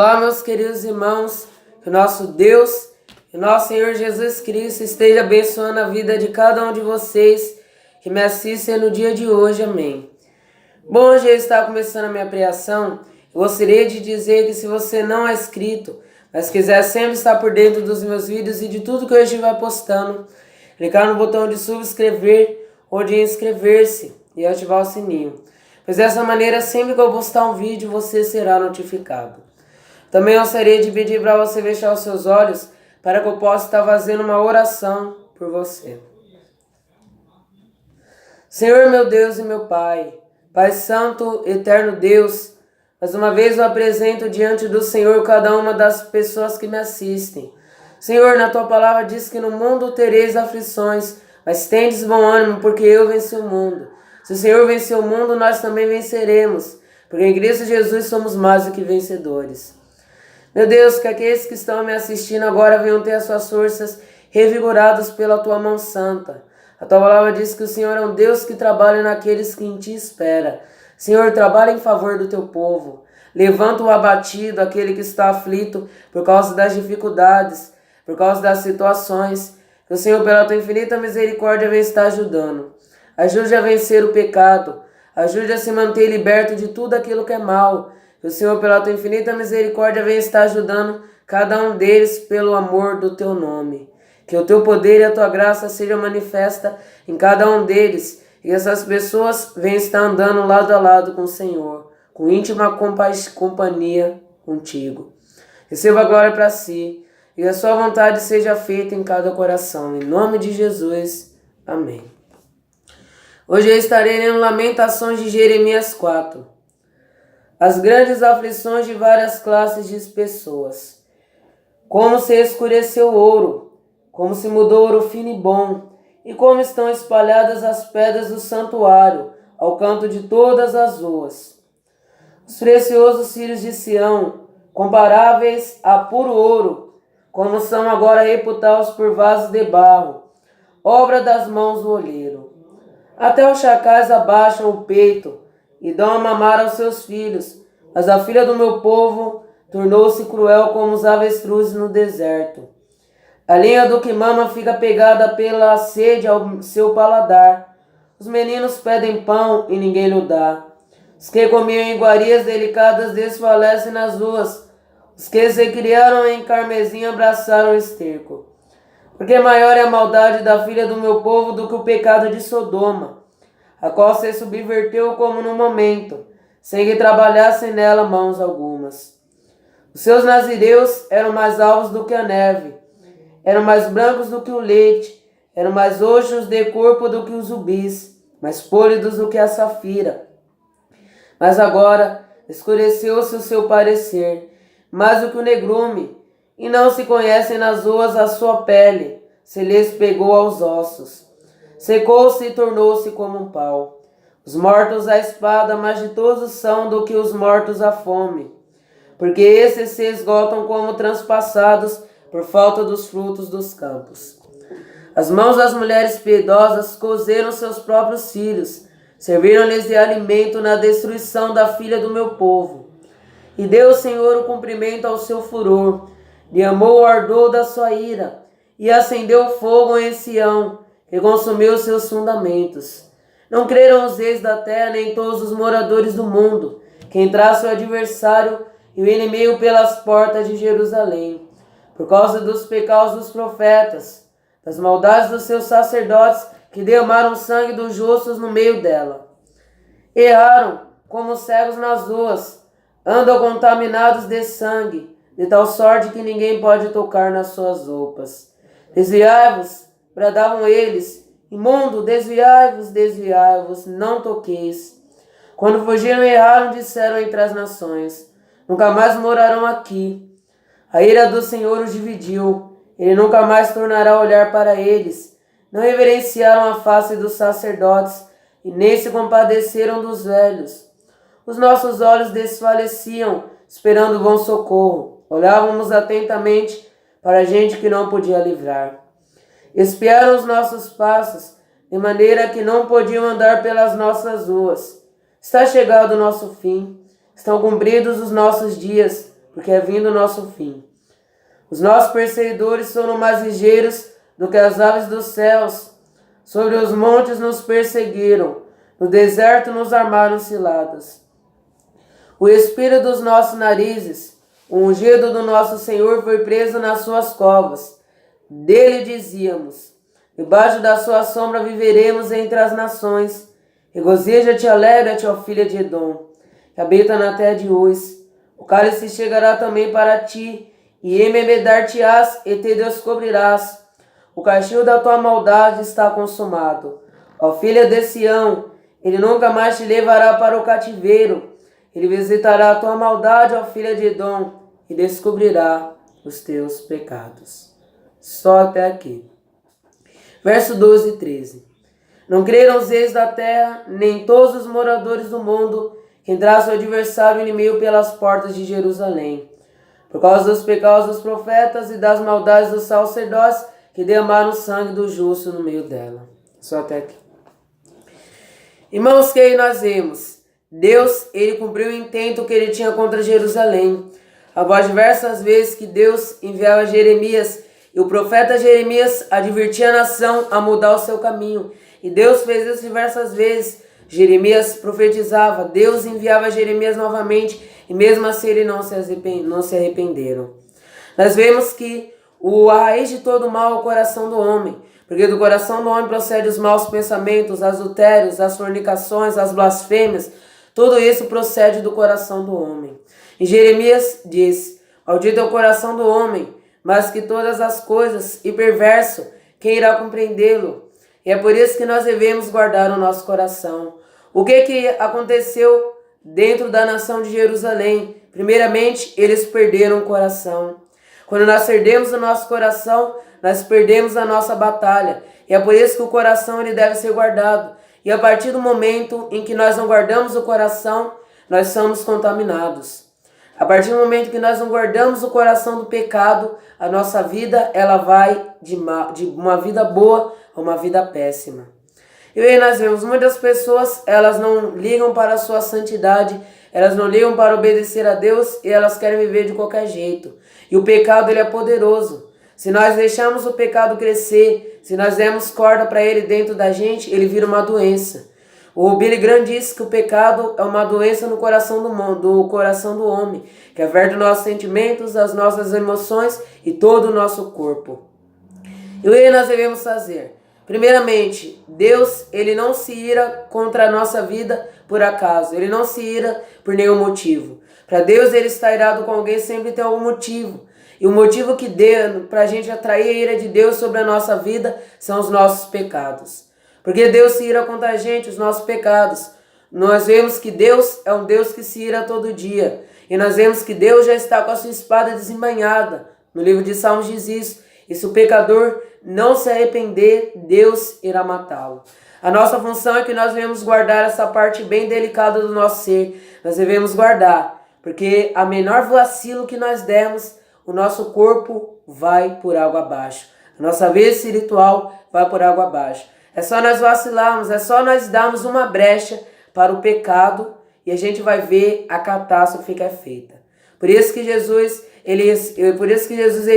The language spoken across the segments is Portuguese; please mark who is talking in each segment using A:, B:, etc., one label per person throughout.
A: Olá, meus queridos irmãos, que o nosso Deus e nosso Senhor Jesus Cristo esteja abençoando a vida de cada um de vocês que me assistem no dia de hoje, amém. Bom, hoje está começando a minha pregação. Eu gostaria de dizer que se você não é inscrito, mas quiser sempre estar por dentro dos meus vídeos e de tudo que eu estiver postando, clicar no botão de subscrever ou de inscrever-se e ativar o sininho. Pois dessa maneira, sempre que eu postar um vídeo, você será notificado. Também gostaria de pedir para você fechar os seus olhos para que eu possa estar fazendo uma oração por você. Senhor, meu Deus e meu Pai, Pai Santo, Eterno Deus, mais uma vez eu apresento diante do Senhor cada uma das pessoas que me assistem. Senhor, na Tua palavra diz que no mundo tereis aflições, mas tendes bom ânimo, porque eu venci o mundo. Se o Senhor venceu o mundo, nós também venceremos, porque em Cristo Jesus somos mais do que vencedores. Meu Deus, que aqueles que estão me assistindo agora venham ter as suas forças revigoradas pela Tua mão santa. A Tua palavra diz que o Senhor é um Deus que trabalha naqueles que em Ti espera. Senhor, trabalha em favor do Teu povo. Levanta o abatido, aquele que está aflito por causa das dificuldades, por causa das situações. Que o Senhor, pela Tua infinita misericórdia, venha estar ajudando. Ajude a vencer o pecado. Ajude a se manter liberto de tudo aquilo que é mal. Que o Senhor, pela Tua infinita misericórdia, venha estar ajudando cada um deles pelo amor do Teu nome. Que o Teu poder e a Tua graça sejam manifesta em cada um deles. E que essas pessoas venham estar andando lado a lado com o Senhor, com íntima companhia contigo. Receba a glória para si. E a Sua vontade seja feita em cada coração. Em nome de Jesus. Amém. Hoje eu estarei lendo Lamentações de Jeremias 4. As grandes aflições de várias classes de pessoas. Como se escureceu o ouro, como se mudou ouro fino e bom, e como estão espalhadas as pedras do santuário, ao canto de todas as ruas. Os preciosos círios de Sião, comparáveis a puro ouro, como são agora reputados por vasos de barro, obra das mãos do olheiro. Até os chacais abaixam o peito e dão a mamar aos seus filhos, mas a filha do meu povo tornou-se cruel como os avestruzes no deserto. A linha do que mama fica pegada pela sede ao seu paladar. Os meninos pedem pão e ninguém lhe dá. Os que comiam iguarias delicadas desfalecem nas ruas. Os que se criaram em carmesim abraçaram o esterco. Porque maior é a maldade da filha do meu povo do que o pecado de Sodoma, a qual se subverteu como no momento, sem que trabalhassem nela mãos algumas. Os seus nazireus eram mais alvos do que a neve, eram mais brancos do que o leite, eram mais roxos de corpo do que os rubis, mais pólidos do que a safira. Mas agora escureceu-se o seu parecer, mais do que o negrume, e não se conhecem nas ruas a sua pele, se lhes pegou aos ossos. Secou-se e tornou-se como um pau. Os mortos à espada mais ditosos são do que os mortos à fome, porque esses se esgotam como transpassados por falta dos frutos dos campos. As mãos das mulheres piedosas cozeram seus próprios filhos, serviram-lhes de alimento na destruição da filha do meu povo. E deu o Senhor o cumprimento ao seu furor, lhe amou o ardor da sua ira, e acendeu fogo em Sião, que consumiu seus fundamentos. Não creram os reis da terra, nem todos os moradores do mundo, que entrasse o adversário e o inimigo pelas portas de Jerusalém, por causa dos pecados dos profetas, das maldades dos seus sacerdotes, que derramaram sangue dos justos no meio dela. Erraram como cegos nas ruas, andam contaminados de sangue, de tal sorte que ninguém pode tocar nas suas roupas. Desviai-vos, bradavam eles, imundo, desviai-vos, desviai-vos, não toqueis. Quando fugiram e erraram, disseram entre as nações, nunca mais morarão aqui. A ira do Senhor os dividiu, ele nunca mais tornará a olhar para eles. Não reverenciaram a face dos sacerdotes, e nem se compadeceram dos velhos. Os nossos olhos desfaleciam, esperando bom socorro. Olhávamos atentamente para a gente que não podia livrar. Espiaram os nossos passos, de maneira que não podiam andar pelas nossas ruas. Está chegado o nosso fim, estão cumpridos os nossos dias, porque é vindo o nosso fim. Os nossos perseguidores foram mais ligeiros do que as aves dos céus. Sobre os montes nos perseguiram, no deserto nos armaram ciladas. O espírito dos nossos narizes, o ungido do nosso Senhor, foi preso nas suas covas. Dele dizíamos: debaixo da sua sombra viveremos entre as nações. Regozija-te, alegra-te, ó filha de Edom, que habita na terra de Uz. O cálice chegará também para ti, e embebedar-te-ás e te descobrirás. O castigo da tua maldade está consumado. Ó filha de Sião, ele nunca mais te levará para o cativeiro. Ele visitará a tua maldade, ó filha de Edom, e descobrirá os teus pecados. Só até aqui. Verso 12 e 13. Não creram os reis da terra, nem todos os moradores do mundo, que entrasse o adversário inimigo pelas portas de Jerusalém, por causa dos pecados dos profetas e das maldades dos sacerdotes, que derramaram o sangue do justo no meio dela. Só até aqui. Irmãos, que aí nós vemos, Deus, ele cumpriu o intento que ele tinha contra Jerusalém. Após diversas vezes que Deus enviava Jeremias, e o profeta Jeremias advertia a nação a mudar o seu caminho. E Deus fez isso diversas vezes. Jeremias profetizava, Deus enviava Jeremias novamente, e mesmo assim ele não se arrependeram. Nós vemos que a raiz de todo mal é o coração do homem, porque do coração do homem procede os maus pensamentos, as adultérios, as fornicações, as blasfêmias, tudo isso procede do coração do homem. E Jeremias diz: maldito é o coração do homem, mas que todas as coisas, e perverso, quem irá compreendê-lo? E é por isso que nós devemos guardar o nosso coração. O que aconteceu dentro da nação de Jerusalém? Primeiramente, eles perderam o coração. Quando nós perdemos o nosso coração, nós perdemos a nossa batalha. E é por isso que o coração ele deve ser guardado. E a partir do momento em que nós não guardamos o coração, nós somos contaminados. A partir do momento que nós não guardamos o coração do pecado, a nossa vida ela vai de uma vida boa a uma vida péssima. E aí nós vemos muitas pessoas, elas não ligam para a sua santidade, elas não ligam para obedecer a Deus e elas querem viver de qualquer jeito. E o pecado ele é poderoso. Se nós deixarmos o pecado crescer, se nós demos corda para ele dentro da gente, ele vira uma doença. O Billy Graham diz que o pecado é uma doença no coração do coração do homem, que averte dos nossos sentimentos, as nossas emoções e todo o nosso corpo. E o que nós devemos fazer? Primeiramente, Deus ele não se ira contra a nossa vida por acaso, ele não se ira por nenhum motivo. Para Deus ele estar irado com alguém sempre tem algum motivo. E o motivo que deu para a gente atrair a ira de Deus sobre a nossa vida são os nossos pecados. Porque Deus se ira contra a gente, os nossos pecados. Nós vemos que Deus é um Deus que se ira todo dia. E nós vemos que Deus já está com a sua espada desembainhada. No livro de Salmos diz isso. E se o pecador não se arrepender, Deus irá matá-lo. A nossa função é que nós devemos guardar essa parte bem delicada do nosso ser. Nós devemos guardar. Porque a menor vacilo que nós dermos, o nosso corpo vai por água abaixo. A nossa vida espiritual vai por água abaixo. É só nós vacilarmos, é só nós darmos uma brecha para o pecado e a gente vai ver a catástrofe que é feita. Por isso que Jesus ele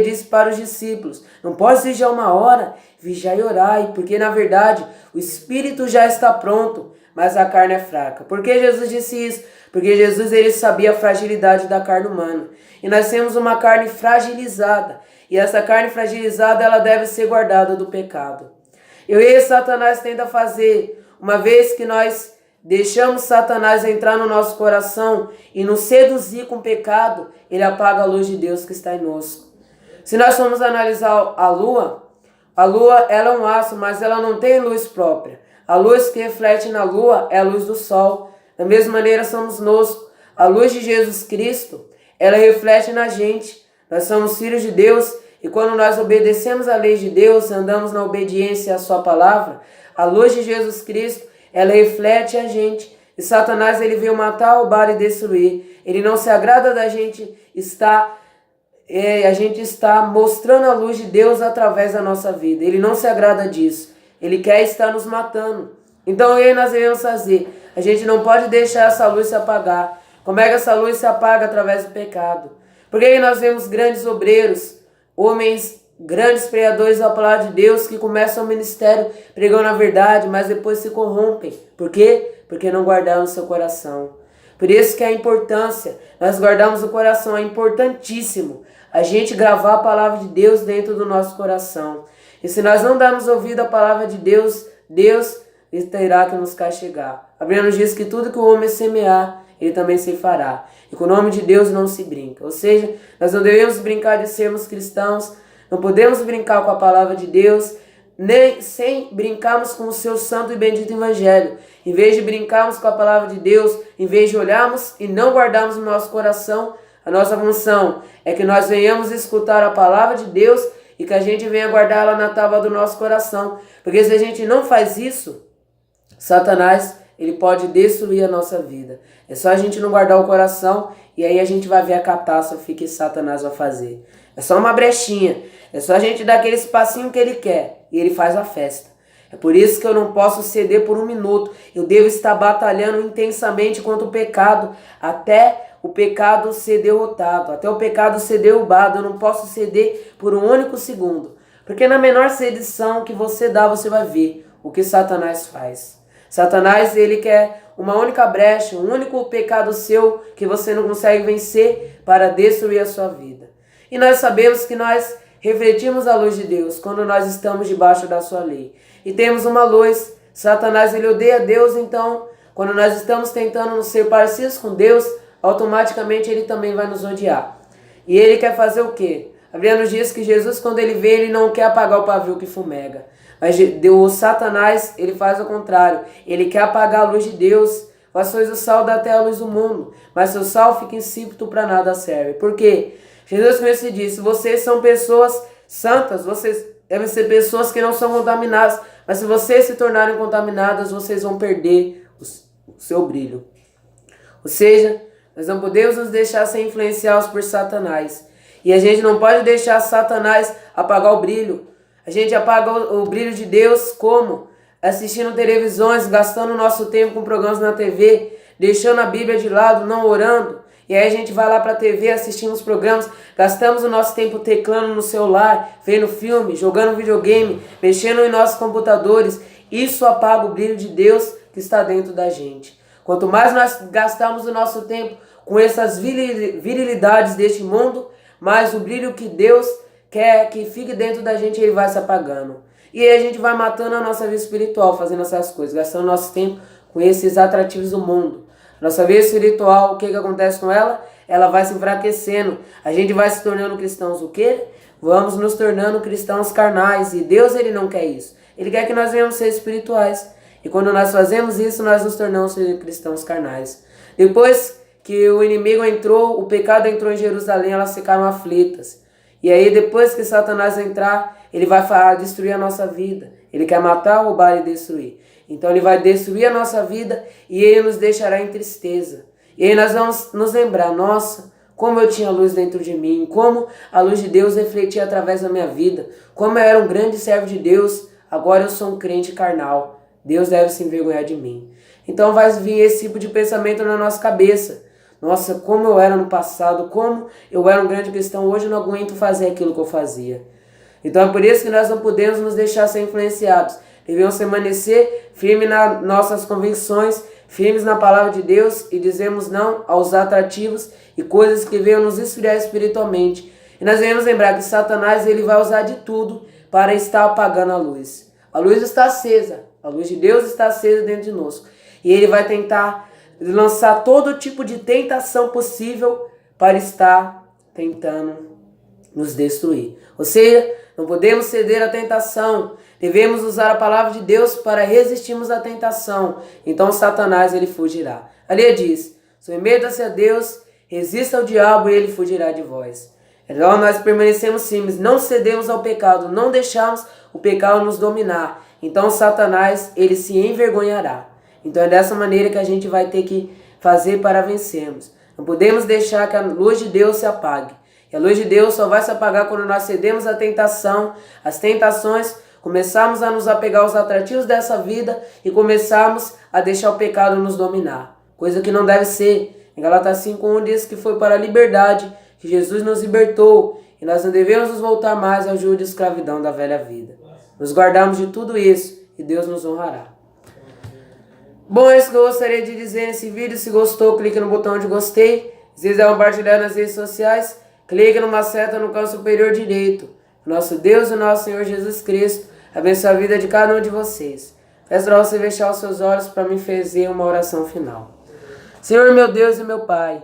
A: disse para os discípulos: não pode vigiar uma hora, vigiar e orar, porque na verdade o espírito já está pronto, mas a carne é fraca. Por que Jesus disse isso? Porque Jesus ele sabia a fragilidade da carne humana. E nós temos uma carne fragilizada. E essa carne fragilizada ela deve ser guardada do pecado. E o que Satanás tenta fazer, uma vez que nós deixamos Satanás entrar no nosso coração e nos seduzir com pecado, ele apaga a luz de Deus que está em nós. Se nós formos analisar a lua ela é um astro, mas ela não tem luz própria. A luz que reflete na lua é a luz do sol. Da mesma maneira somos nós. A luz de Jesus Cristo, ela reflete na gente. Nós somos filhos de Deus. E quando nós obedecemos a lei de Deus, andamos na obediência à sua palavra, a luz de Jesus Cristo, ela reflete a gente. E Satanás, ele veio matar, roubar e destruir. Ele não se agrada da gente a gente está mostrando a luz de Deus através da nossa vida. Ele não se agrada disso. Ele quer estar nos matando. Então, o que nós devemos fazer? A gente não pode deixar essa luz se apagar. Como é que essa luz se apaga? Através do pecado. Porque aí nós vemos grandes obreiros, homens, grandes pregadores da palavra de Deus que começam o ministério pregando a verdade, mas depois se corrompem. Por quê? Porque não guardaram o seu coração. Por isso que a importância, nós guardamos o coração, é importantíssimo a gente gravar a palavra de Deus dentro do nosso coração. E se nós não darmos ouvido à palavra de Deus, Deus terá que nos castigar. A Bíblia nos diz que tudo que o homem semear, ele também se fará. E com o nome de Deus não se brinca. Ou seja, nós não devemos brincar de sermos cristãos, não podemos brincar com a palavra de Deus, nem sem brincarmos com o seu santo e bendito evangelho. Em vez de brincarmos com a palavra de Deus, em vez de olharmos e não guardarmos no nosso coração, a nossa função é que nós venhamos escutar a palavra de Deus e que a gente venha guardá-la na tábua do nosso coração. Porque se a gente não faz isso, Satanás, ele pode destruir a nossa vida. É só a gente não guardar o coração e aí a gente vai ver a catástrofe que Satanás vai fazer. É só uma brechinha. É só a gente dar aquele espacinho que ele quer e ele faz a festa. É por isso que eu não posso ceder por um minuto. Eu devo estar batalhando intensamente contra o pecado até o pecado ser derrotado, até o pecado ser derrubado. Eu não posso ceder por um único segundo. Porque na menor sedição que você dá, você vai ver o que Satanás faz. Satanás, ele quer uma única brecha, um único pecado seu que você não consegue vencer para destruir a sua vida. E nós sabemos que nós refletimos a luz de Deus quando nós estamos debaixo da sua lei. E temos uma luz. Satanás, ele odeia Deus, então quando nós estamos tentando nos ser parecidos com Deus, automaticamente ele também vai nos odiar. E ele quer fazer o quê? A Bíblia nos diz que Jesus, quando ele vem, ele não quer apagar o pavio que fumega. Mas o Satanás, ele faz o contrário. Ele quer apagar a luz de Deus. Vós sois o sal da terra, a luz do mundo. Mas seu sal fica insípido, para nada serve. Por quê? Jesus Cristo disse, vocês são pessoas santas, vocês devem ser pessoas que não são contaminadas. Mas se vocês se tornarem contaminadas, vocês vão perder o seu brilho. Ou seja, nós não podemos nos deixar ser influenciados por Satanás. E a gente não pode deixar Satanás apagar o brilho. A gente apaga o brilho de Deus como? Assistindo televisões, gastando nosso tempo com programas na TV, deixando a Bíblia de lado, não orando. E aí a gente vai lá para a TV, assistimos os programas, gastamos o nosso tempo teclando no celular, vendo filme, jogando videogame, mexendo em nossos computadores. Isso apaga o brilho de Deus que está dentro da gente. Quanto mais nós gastamos o nosso tempo com essas virilidades deste mundo, mais o brilho que Deus quer que fique dentro da gente, ele vai se apagando. E aí a gente vai matando a nossa vida espiritual, fazendo essas coisas, gastando nosso tempo com esses atrativos do mundo. Nossa vida espiritual, o que acontece com ela? Ela vai se enfraquecendo. A gente vai se tornando cristãos o quê? Vamos nos tornando cristãos carnais. E Deus, ele não quer isso. Ele quer que nós venhamos ser espirituais. E quando nós fazemos isso, nós nos tornamos cristãos carnais. Depois que o inimigo entrou, o pecado entrou em Jerusalém, elas ficaram aflitas. E aí depois que Satanás entrar, ele vai destruir a nossa vida. Ele quer matar, roubar e destruir. Então ele vai destruir a nossa vida e ele nos deixará em tristeza. E aí nós vamos nos lembrar, nossa, como eu tinha luz dentro de mim, como a luz de Deus refletia através da minha vida, como eu era um grande servo de Deus, agora eu sou um crente carnal. Deus deve se envergonhar de mim. Então vai vir esse tipo de pensamento na nossa cabeça. Nossa, como eu era no passado, como eu era um grande cristão, hoje eu não aguento fazer aquilo que eu fazia. Então é por isso que nós não podemos nos deixar ser influenciados. Devemos permanecer firmes nas nossas convicções, firmes na palavra de Deus e dizemos não aos atrativos e coisas que venham nos esfriar espiritualmente. E nós devemos lembrar que Satanás, ele vai usar de tudo para estar apagando a luz. A luz está acesa, a luz de Deus está acesa dentro de nós. E ele vai tentar lançar todo tipo de tentação possível para estar tentando nos destruir. Ou seja, não podemos ceder à tentação. Devemos usar a palavra de Deus para resistirmos à tentação. Então Satanás, ele fugirá. Ali diz, submeta-se a Deus, resista ao diabo e ele fugirá de vós. Então nós permanecemos firmes, não cedemos ao pecado, não deixamos o pecado nos dominar. Então Satanás, ele se envergonhará. Então é dessa maneira que a gente vai ter que fazer para vencermos. Não podemos deixar que a luz de Deus se apague. E a luz de Deus só vai se apagar quando nós cedemos à tentação, às tentações, começarmos a nos apegar aos atrativos dessa vida e começarmos a deixar o pecado nos dominar. Coisa que não deve ser. Em Gálatas 5:1 diz que foi para a liberdade que Jesus nos libertou e nós não devemos nos voltar mais ao jugo de escravidão da velha vida. Nos guardamos de tudo isso e Deus nos honrará. Bom, é isso que eu gostaria de dizer nesse vídeo. Se gostou, clique no botão de gostei. Se quiser compartilhar nas redes sociais, clique numa seta no canto superior direito. Nosso Deus e nosso Senhor Jesus Cristo abençoe a vida de cada um de vocês. Peço para você fechar os seus olhos para me fazer uma oração final. Senhor, meu Deus e meu Pai.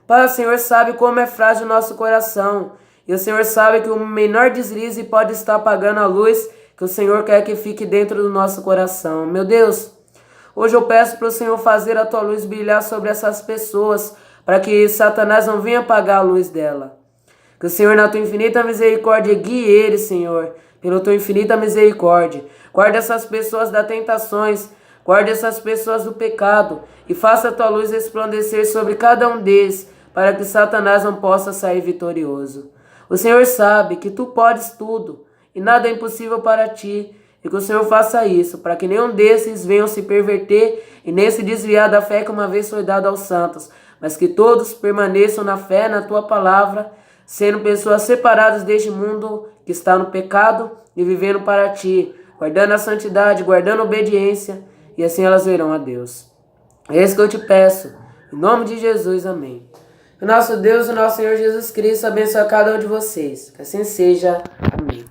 A: Pai, o Senhor sabe como é frágil o nosso coração. E o Senhor sabe que o menor deslize pode estar apagando a luz que o Senhor quer que fique dentro do nosso coração. Meu Deus, hoje eu peço para o Senhor fazer a tua luz brilhar sobre essas pessoas, para que Satanás não venha apagar a luz dela. Que o Senhor, na tua infinita misericórdia, guie eles, Senhor, pela tua infinita misericórdia. Guarde essas pessoas das tentações, guarde essas pessoas do pecado e faça a tua luz resplandecer sobre cada um deles, para que Satanás não possa sair vitorioso. O Senhor sabe que tu podes tudo e nada é impossível para ti, e que o Senhor faça isso, para que nenhum desses venham se perverter e nem se desviar da fé que uma vez foi dada aos santos, mas que todos permaneçam na fé, na tua palavra, sendo pessoas separadas deste mundo que está no pecado e vivendo para ti, guardando a santidade, guardando a obediência, e assim elas verão a Deus. É isso que eu te peço, em nome de Jesus, amém. O nosso Deus, o nosso Senhor Jesus Cristo, abençoe a cada um de vocês. Que assim seja, amém.